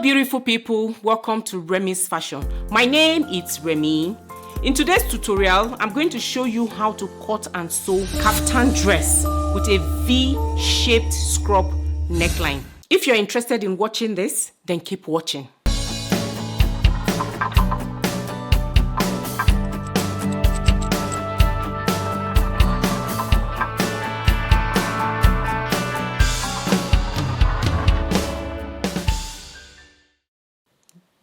beautiful people, welcome to Remi's Fashion. My name is Remi. In today's tutorial, I'm going to show you how to cut and sew kaftan dress with a V-shaped scrub neckline. If you're interested in watching this, then keep watching.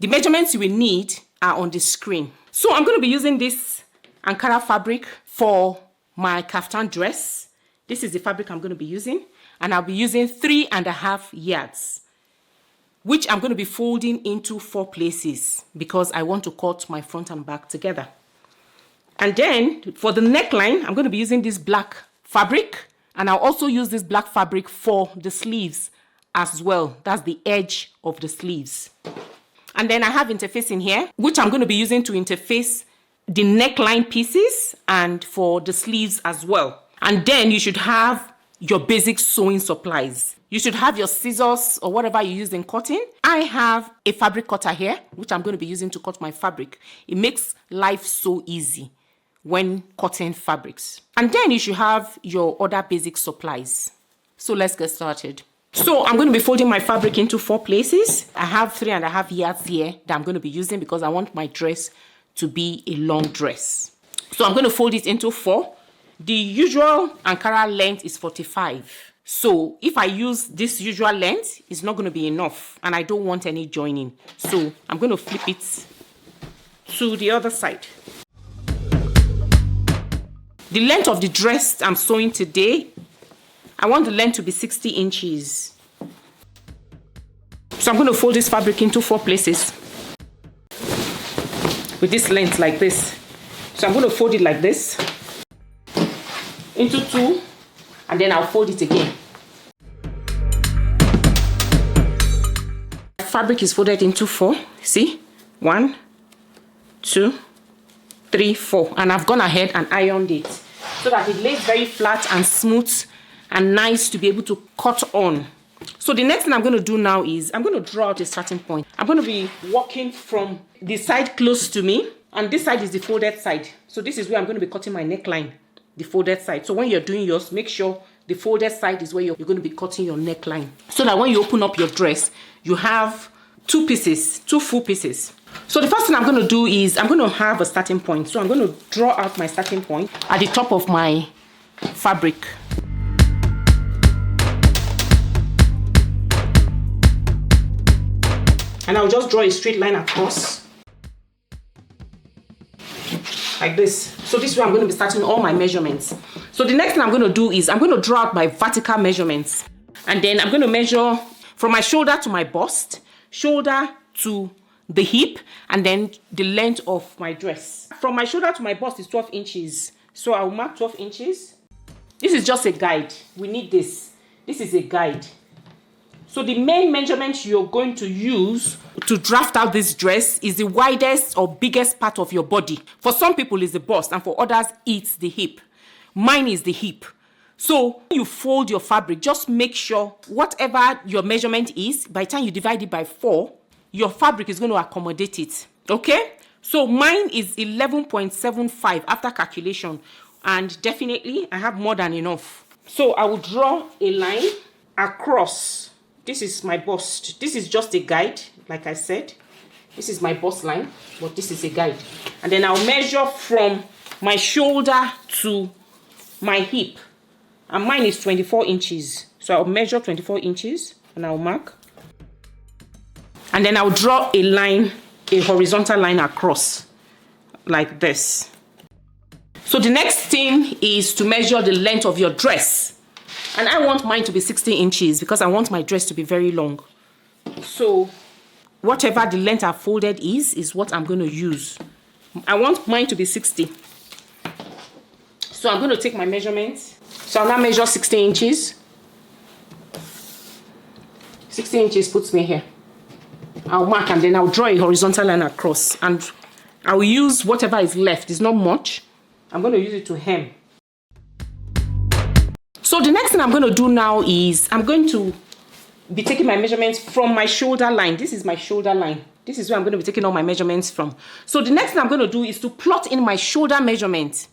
The measurements you will need are on the screen. So I'm going to be using this Ankara fabric for my kaftan dress. This is the fabric I'm going to be using. And I'll be using 3.5 yards, which I'm going to be folding into 4 places because I want to cut my front and back together. And then for the neckline, I'm going to be using this black fabric. And I'll also use this black fabric for the sleeves as well. That's the edge of the sleeves. And then I have interfacing here, which I'm going to be using to interface the neckline pieces and for the sleeves as well. And then you should have your basic sewing supplies. You should have your scissors or whatever you use in cutting. I have a fabric cutter here, which I'm going to be using to cut my fabric. It makes life so easy when cutting fabrics. And then you should have your other basic supplies. So let's get started. So I'm going to be folding my fabric into 4 places. I have 3.5 yards here that I'm going to be using because I want my dress to be a long dress. So I'm going to fold it into 4. The usual Ankara length is 45. So if I use this usual length, it's not going to be enough and I don't want any joining. So I'm going to flip it to the other side. The length of the dress I'm sewing today, I want the length to be 60 inches. So I'm going to fold this fabric into 4 places with this length like this. So I'm going to fold it like this into 2 and then I'll fold it again. The fabric is folded into 4. See? 1, 2, 3, 4. And I've gone ahead and ironed it so that it lays very flat and smooth and nice to be able to cut on. So the next thing I'm going to do now is I'm going to draw out a starting point. I'm going to be working from the side close to me, and this side is the folded side. So this is where I'm going to be cutting my neckline, the folded side. So when you're doing yours, make sure the folded side is where you're going to be cutting your neckline, so that when you open up your dress, you have 2 pieces, 2 full pieces. So the first thing I'm going to do is I'm going to have a starting point. So I'm going to draw out my starting point at the top of my fabric. And I'll just draw a straight line across like this. So this is where I'm going to be starting all my measurements. So the next thing I'm going to do is I'm going to draw out my vertical measurements. And then I'm going to measure from my shoulder to my bust, shoulder to the hip, and then the length of my dress. From my shoulder to my bust is 12 inches. So I'll mark 12 inches. This is just a guide. We need this. This is a guide. So the main measurement you're going to use to draft out this dress is the widest or biggest part of your body. For some people it's the bust, and for others it's the hip. Mine is the hip. So when you fold your fabric, just make sure whatever your measurement is, by the time you divide it by 4, your fabric is going to accommodate it. Okay? So mine is 11.75 after calculation, and definitely I have more than enough. So I will draw a line across. This is my bust. This is just a guide, like I said. This is my bust line, but this is a guide. And then I'll measure from my shoulder to my hip. And mine is 24 inches. So I'll measure 24 inches and I'll mark. And then I'll draw a line, a horizontal line across, like this. So the next thing is to measure the length of your dress. And I want mine to be 60 inches because I want my dress to be very long. So whatever the length I've folded is what I'm going to use. I want mine to be 60. So I'm going to take my measurements. So I'll now measure 60 inches. 60 inches puts me here. I'll mark and then I'll draw a horizontal line across. And I'll use whatever is left. It's not much. I'm going to use it to hem. So the next thing I'm going to do now is I'm going to be taking my measurements from my shoulder line. This is my shoulder line. This is where I'm going to be taking all my measurements from. So the next thing I'm going to do is to plot in my shoulder measurement.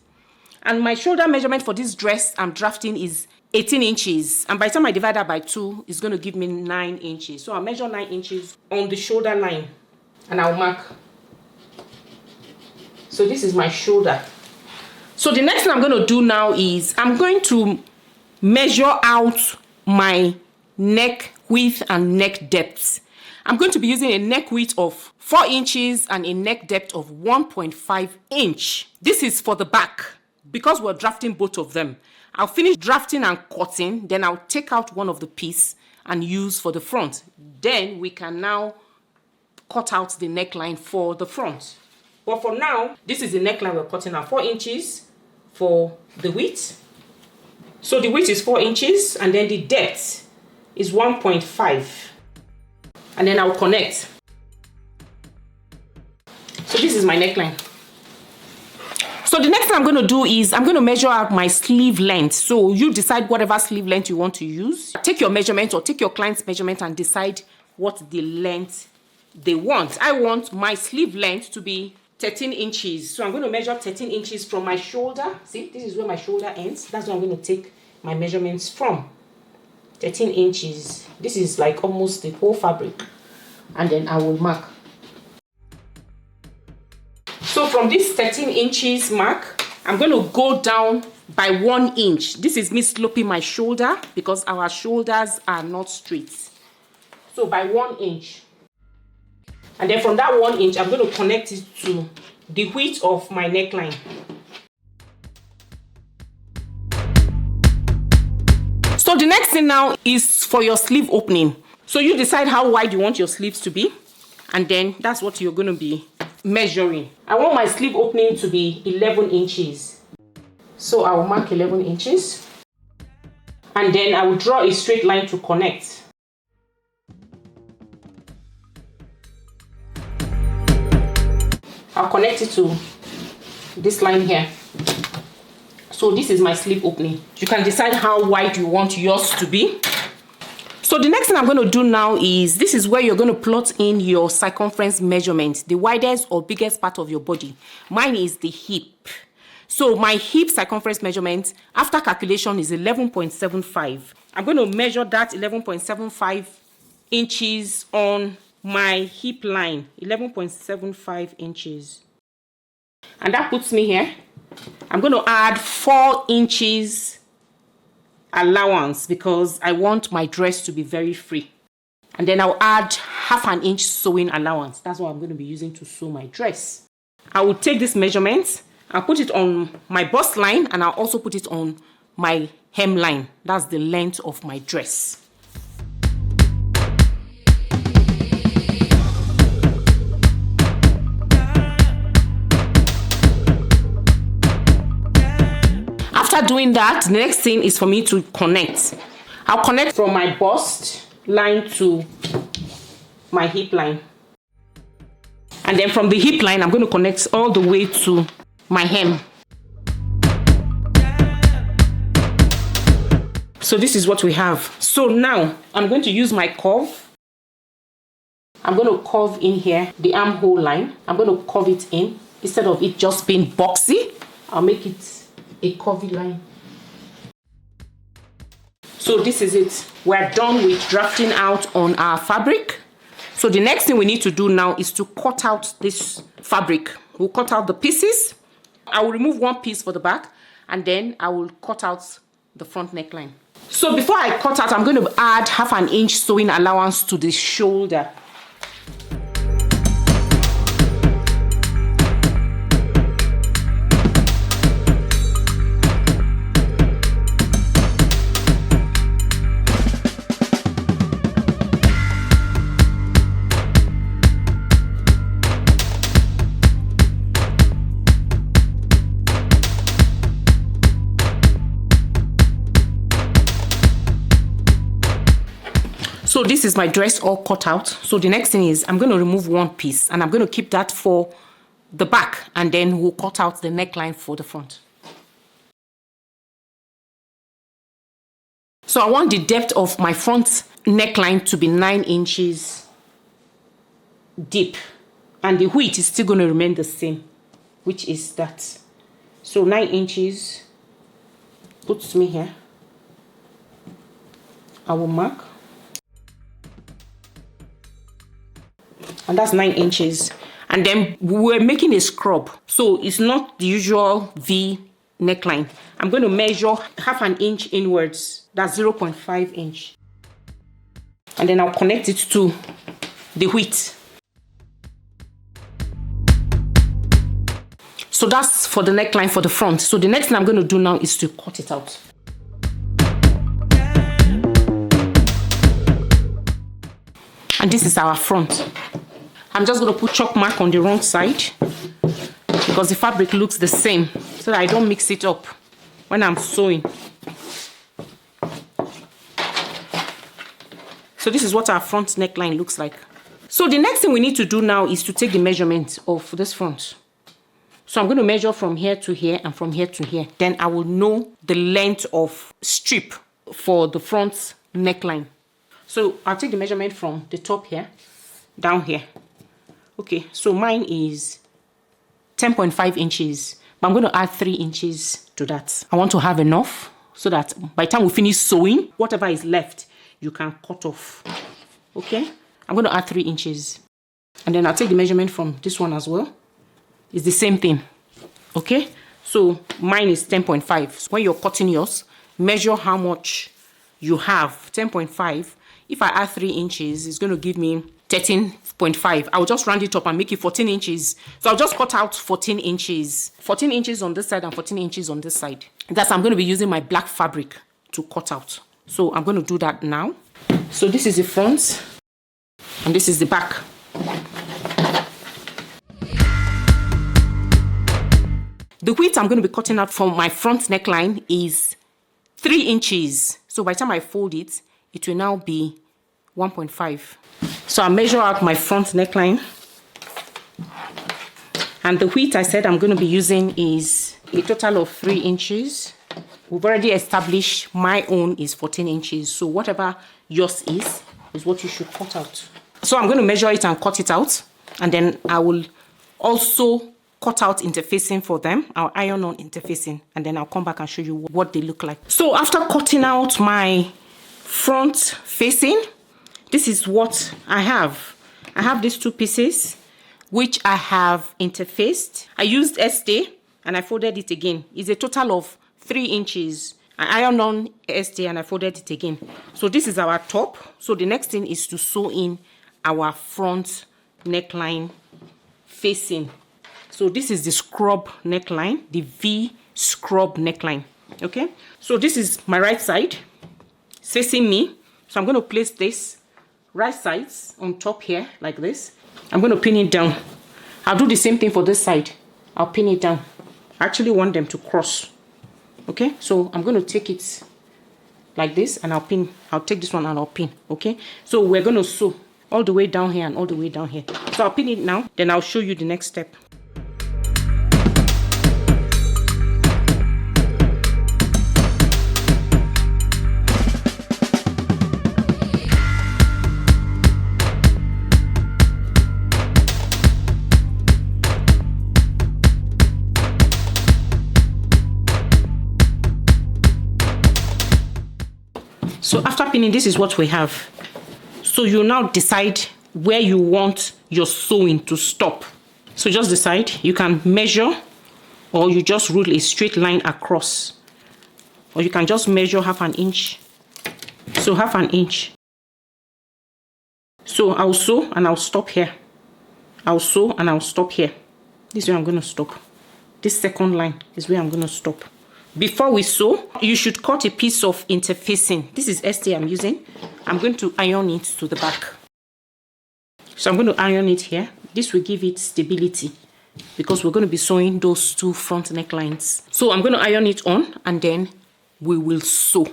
And my shoulder measurement for this dress I'm drafting is 18 inches. And by the time I divide that by 2, it's going to give me 9 inches. So I'll measure 9 inches on the shoulder line. And I'll mark. So this is my shoulder. So the next thing I'm going to do now is I'm going to measure out my neck width and neck depth. I'm going to be using a neck width of 4 inches and a neck depth of 1.5 inch. This is for the back because we're drafting both of them. I'll finish drafting and cutting, then I'll take out one of the piece and use for the front. Then we can now cut out the neckline for the front. But for now, this is the neckline we're cutting out, 4 inches for the width. So the width is 4 inches and then the depth is 1.5. And then I'll connect. So this is my neckline. So the next thing I'm going to do is I'm going to measure out my sleeve length. So you decide whatever sleeve length you want to use. Take your measurement or take your client's measurement and decide what the length they want. I want my sleeve length to be 13 inches. So I'm going to measure 13 inches from my shoulder. See, this is where my shoulder ends. That's where I'm going to take my measurements from. 13 inches. This is like almost the whole fabric. And then I will mark. So from this 13 inches mark, I'm going to go down by 1 inch. This is me sloping my shoulder because our shoulders are not straight. So by 1 inch. And then from that 1 inch, I'm going to connect it to the width of my neckline. So the next thing now is for your sleeve opening. So you decide how wide you want your sleeves to be. And then that's what you're going to be measuring. I want my sleeve opening to be 11 inches. So I will mark 11 inches. And then I will draw a straight line to connect. I'll connect it to this line here. So this is my sleeve opening. You can decide how wide you want yours to be. So the next thing I'm going to do now is, this is where you're going to plot in your circumference measurement, the widest or biggest part of your body. Mine is the hip. So my hip circumference measurement after calculation is 11.75. I'm going to measure that 11.75 inches on my hip line, 11.75 inches. And that puts me here. I'm going to add 4 inches allowance because I want my dress to be very free. And then I'll add ½ an inch sewing allowance. That's what I'm going to be using to sew my dress. I will take this measurement, I'll put it on my bust line, and I'll also put it on my hem line. That's the length of my dress. After doing that, the next thing is for me to connect. I'll connect from my bust line to my hip line. And then from the hip line, I'm going to connect all the way to my hem. So this is what we have. So now I'm going to use my curve. I'm going to curve in here the armhole line. I'm going to curve it in. Instead of it just being boxy, I'll make it a curvy line. So this is it. We're done with drafting out on our fabric. So the next thing we need to do now is to cut out this fabric. We'll cut out the pieces. I will remove one piece for the back, and then I will cut out the front neckline. So before I cut out, I'm going to add ½ an inch sewing allowance to the shoulder. So this is my dress all cut out. So the next thing is I'm going to remove one piece and I'm going to keep that for the back, and then we'll cut out the neckline for the front. So I want the depth of my front neckline to be 9 inches deep, and the width is still going to remain the same, which is that. So 9 inches puts me here. I will mark, and that's 9 inches. And then we're making a scrub, so it's not the usual V neckline. I'm going to measure half an inch inwards. That's 0.5 inch, and then I'll connect it to the width. So that's for the neckline for the front. So the next thing I'm going to do now is to cut it out. And this is our front. I'm just going to put chalk mark on the wrong side because the fabric looks the same, so that I don't mix it up when I'm sewing. So this is what our front neckline looks like. So the next thing we need to do now is to take the measurement of this front. So I'm going to measure from here to here and from here to here. Then I will know the length of strip for the front neckline. So I'll take the measurement from the top here down here. Okay, so mine is 10.5 inches, but I'm going to add 3 inches to that. I want to have enough so that by the time we finish sewing, whatever is left, you can cut off. Okay, I'm going to add 3 inches. And then I'll take the measurement from this one as well. It's the same thing. Okay, so mine is 10.5. So when you're cutting yours, measure how much you have. 10.5. If I add 3 inches, it's going to give me 13.5. I'll just round it up and make it 14 inches. So I'll just cut out 14 inches. 14 inches on this side and 14 inches on this side. That's I'm going to be using my black fabric to cut out. So I'm going to do that now. So this is the front and this is the back. The width I'm going to be cutting out from my front neckline is 3 inches. So by the time I fold it, it will now be 1.5. So I measure out my front neckline. And the width I said I'm going to be using is a total of 3 inches. We've already established my own is 14 inches. So whatever yours is what you should cut out. So I'm going to measure it and cut it out. And then I will also cut out interfacing for them. I'll iron on interfacing. And then I'll come back and show you what they look like. So after cutting out my front facing, this is what I have. I have these 2 pieces, which I have interfaced. I used stay and I folded it again. It's a total of 3 inches. I ironed on stay and I folded it again. So this is our top. So the next thing is to sew in our front neckline facing. So this is the scrub neckline, the V scrub neckline. Okay, so this is my right side. It's facing me. So I'm going to place this right sides on top here like this. I'm going to pin it down. I'll do the same thing for this side. I'll pin it down. I actually want them to cross. Okay, so I'm going to take it like this and I'll pin. I'll take this one and I'll pin. Okay, so we're going to sew all the way down here and all the way down here. So I'll pin it now, then I'll show you the next step. So after pinning, this is what we have. So you now decide where you want your sewing to stop. So just decide. You can measure or you just rule a straight line across. Or you can just measure half an inch. So half an inch. So I'll sew and I'll stop here. I'll sew and I'll stop here. This is where I'm going to stop. This second line is where I'm going to stop. Before we sew, you should cut a piece of interfacing. This is ST I'm using. I'm going to iron it to the back. So I'm going to iron it here. This will give it stability because we're going to be sewing those 2 front necklines. So I'm going to iron it on and then we will sew.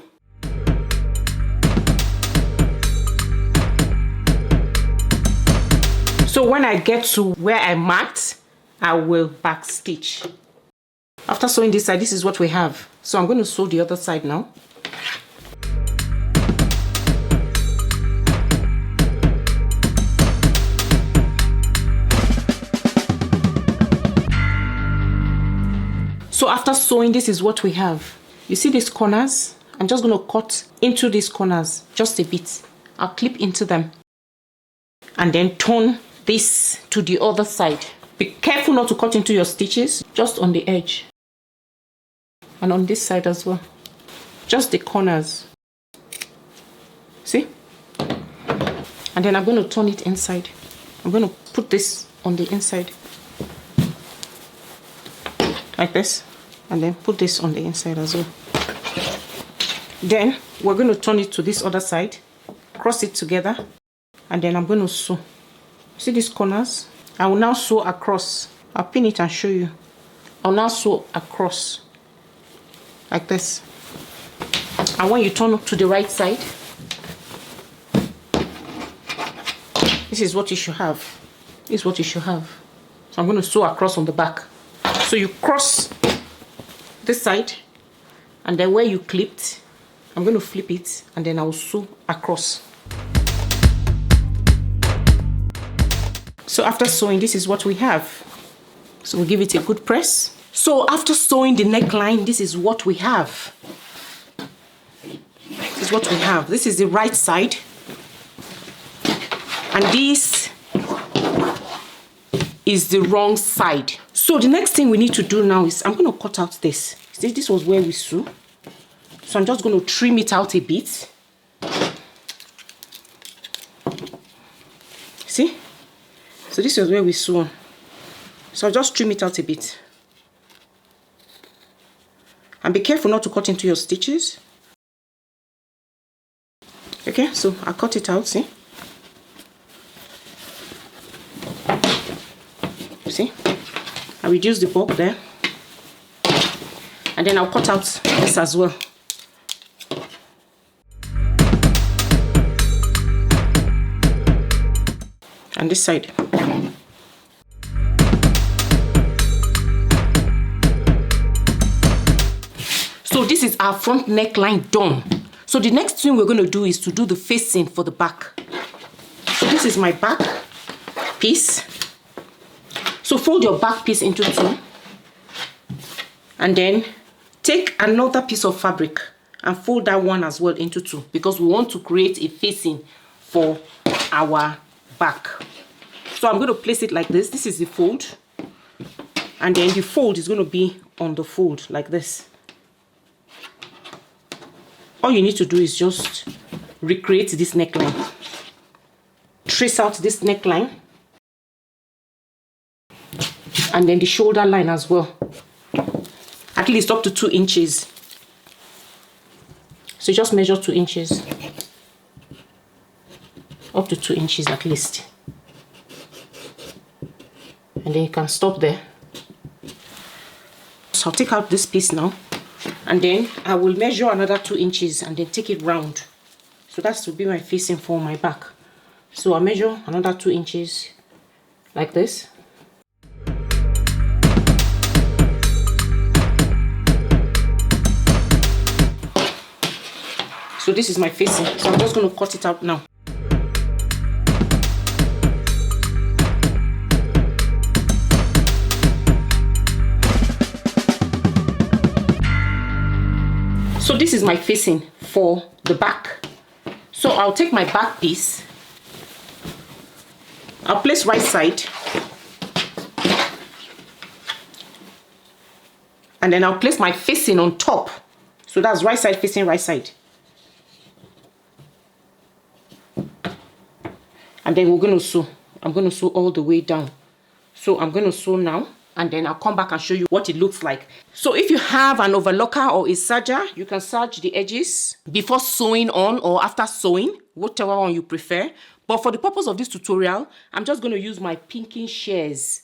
So when I get to where I marked, I will back stitch. After sewing this side, this is what we have. So I'm going to sew the other side now. after sewing, this is what we have. You see these corners? I'm just going to cut into these corners just a bit. I'll clip into them and then turn this to the other side. Be careful not to cut into your stitches, just on the edge and on this side as well, just the corners. See? And then I'm going to turn it inside. I'm going to put this on the inside like this, and then put this on the inside as well. Then we're going to turn it to this other side, cross it together, and then I'm going to sew. See these corners? I will now sew across. I'll pin it and show you. I'll now sew across like this. And when you turn to the right side, this is what you should have. This is what you should have. So I'm going to sew across on the back. So you cross this side, and then where you clipped, I'm going to flip it, and then I'll sew across. So after sewing, this is what we have. So we'll give it a good press. So after sewing the neckline, this is what we have. This is what we have. This is the right side. And this is the wrong side. So the next thing we need to do now is I'm going to cut out this. See, this was where we sew. So I'm just going to trim it out a bit. See? So this is where we sew. So I'll just trim it out a bit. And be careful not to cut into your stitches. Okay, so I'll cut it out, see? See? I reduce the bulk there. And then I'll cut out this as well. And this side. So this is our front neckline done. So the next thing we're going to do is to do the facing for the back. So this is my back piece. So fold your back piece into two. And then take another piece of fabric and fold that one as well into two, because we want to create a facing for our back. So I'm going to place it like this. This is the fold. And then the fold is going to be on the fold like this. All you need to do is just recreate this neckline. Trace out this neckline. And then the shoulder line as well. At least up to 2 inches. So just measure 2 inches. Up to 2 inches at least. And then you can stop there. So I'll take out this piece now. And then I will measure another 2 inches and then take it round. So that's to be my facing for my back. So I'll measure another 2 inches like this. So this is my facing. So I'm just going to cut it out now. So this is my facing for the back. So I'll take my back piece. I'll place right side. And then I'll place my facing on top. So that's right side facing right side. And then we're going to sew. I'm going to sew all the way down. So I'm going to sew now. And then I'll come back and show you what it looks like. So if you have an overlocker or a serger, you can serge the edges before sewing on or after sewing, whatever one you prefer. But for the purpose of this tutorial, I'm just going to use my pinking shears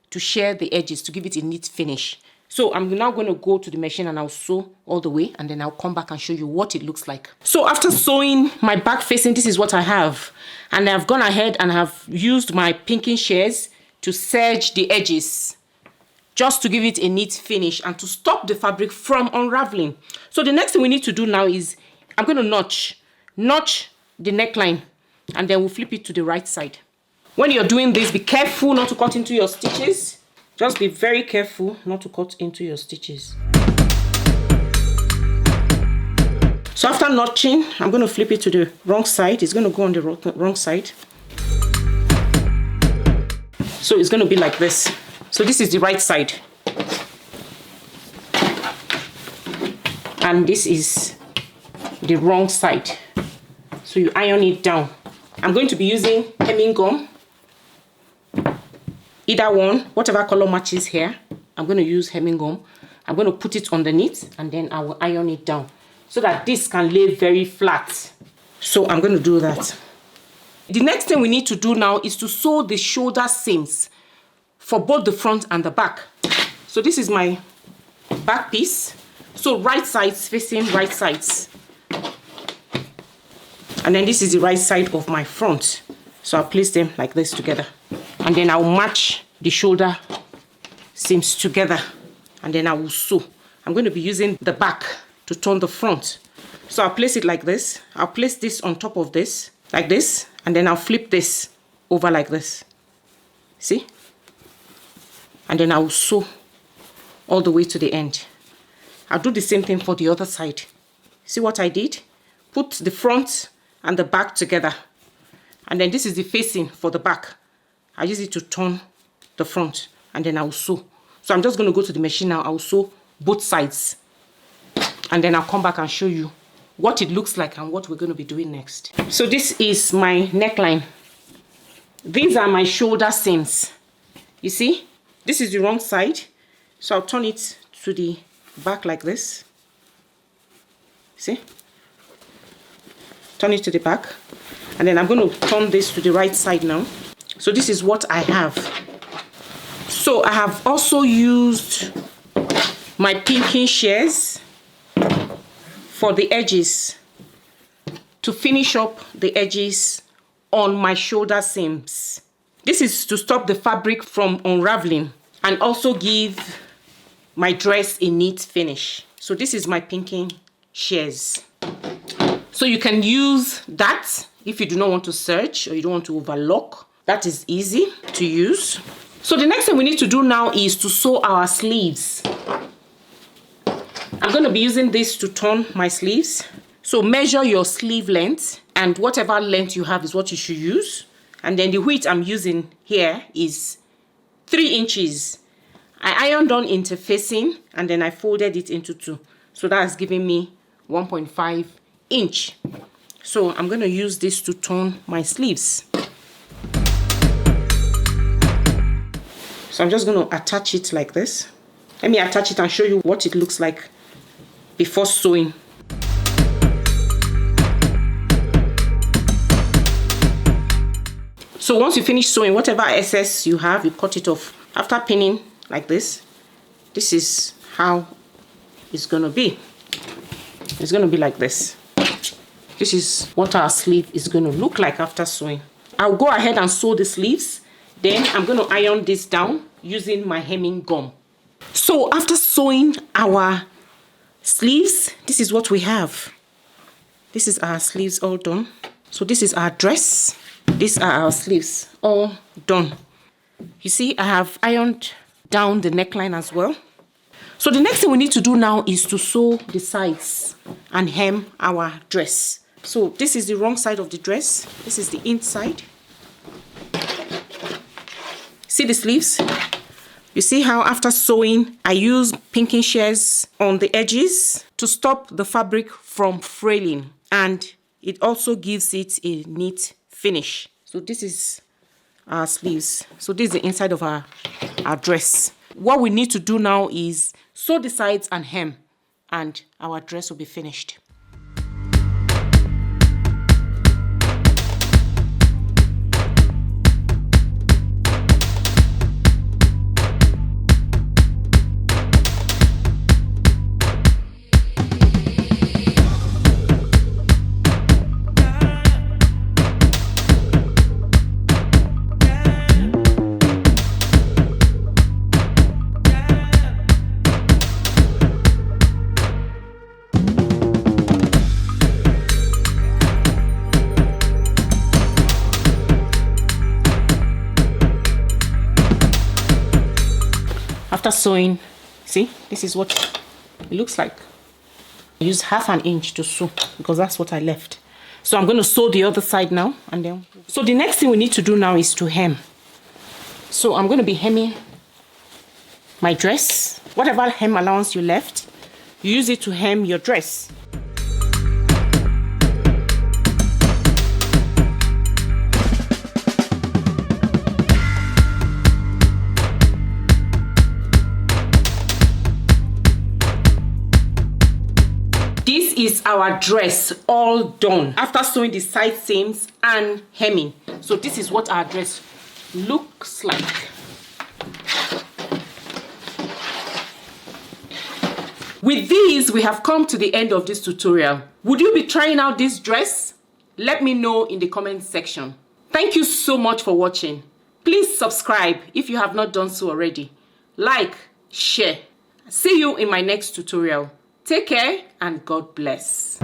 to shear the edges to give it a neat finish. So I'm now going to go to the machine and I'll sew all the way, and then I'll come back and show you what it looks like. So after sewing my back facing, this is what I have. And I've gone ahead and have used my pinking shears to serge the edges, just to give it a neat finish and to stop the fabric from unraveling. So the next thing we need to do now is I'm going to notch the neckline, and then we'll flip it to the right side. When you're doing this, be careful not to cut into your stitches. Just be very careful not to cut into your stitches. So after notching, I'm going to flip it to the wrong side. It's going to go on the wrong side. So it's going to be like this. So this is the right side. And this is the wrong side. So you iron it down. I'm going to be using hemming gum. Either one, whatever color matches here. I'm going to use hemming gum. I'm going to put it underneath and then I will iron it down so that this can lay very flat. So I'm going to do that. The next thing we need to do now is to sew the shoulder seams for both the front and the back. So this is my back piece. So right sides facing right sides. And then this is the right side of my front. So I'll place them like this together. And then I'll match the shoulder seams together. And then I will sew. I'm going to be using the back to turn the front. So I'll place it like this. I'll place this on top of this, like this. And then I'll flip this over like this. See? And then I will sew all the way to the end. I'll do the same thing for the other side. See what I did? Put the front and the back together. And then this is the facing for the back. I use it to turn the front. And then I will sew. So I'm just going to go to the machine now. I will sew both sides. And then I'll come back and show you what it looks like and what we're going to be doing next. So this is my neckline. These are my shoulder seams. You see? This is the wrong side. So I'll turn it to the back like this. See? Turn it to the back. And then I'm going to turn this to the right side now. So this is what I have. So I have also used my pinking shears for the edges to finish up the edges on my shoulder seams. This is to stop the fabric from unraveling and also give my dress a neat finish. So this is my pinking shears. So you can use that if you do not want to serge or you don't want to overlock. That is easy to use. So the next thing we need to do now is to sew our sleeves. I'm going to be using this to turn my sleeves. So measure your sleeve length, and whatever length you have is what you should use. And then the width I'm using here is 3 inches. I ironed on interfacing and then I folded it into 2. So that's giving me 1.5 inch. So I'm going to use this to turn my sleeves. So I'm just going to attach it like this. Let me attach it and show you what it looks like before sewing. So once you finish sewing, whatever excess you have, you cut it off. After pinning like this, this is how it's going to be. It's going to be like this. This is what our sleeve is going to look like after sewing. I'll go ahead and sew the sleeves. Then I'm going to iron this down using my hemming gum. So after sewing our sleeves, this is what we have. This is our sleeves all done. So this is our dress. These are our sleeves all done. You see, I have ironed down the neckline as well. So the next thing we need to do now is to sew the sides and hem our dress. So this is the wrong side of the dress. This is the inside. See the sleeves? You see how after sewing, I use pinking shears on the edges to stop the fabric from fraying. And it also gives it a neat finish. So this is our sleeves. So this is the inside of our dress. What we need to do now is sew the sides and hem, and our dress will be finished. after sewing, see, this is what it looks like. I used 1/2 inch to sew because that's what I left. So I'm going to sew the other side now, and then so the next thing we need to do now is to hem. So I'm going to be hemming my dress. Whatever hem allowance you left, you use it to hem your dress. This is our dress all done after sewing the side seams and hemming. So this is what our dress looks like. With these, we have come to the end of this tutorial. Would you be trying out this dress? Let me know in the comment section. Thank you so much for watching. Please subscribe if you have not done so already. Like, share. See you in my next tutorial. Take care and God bless.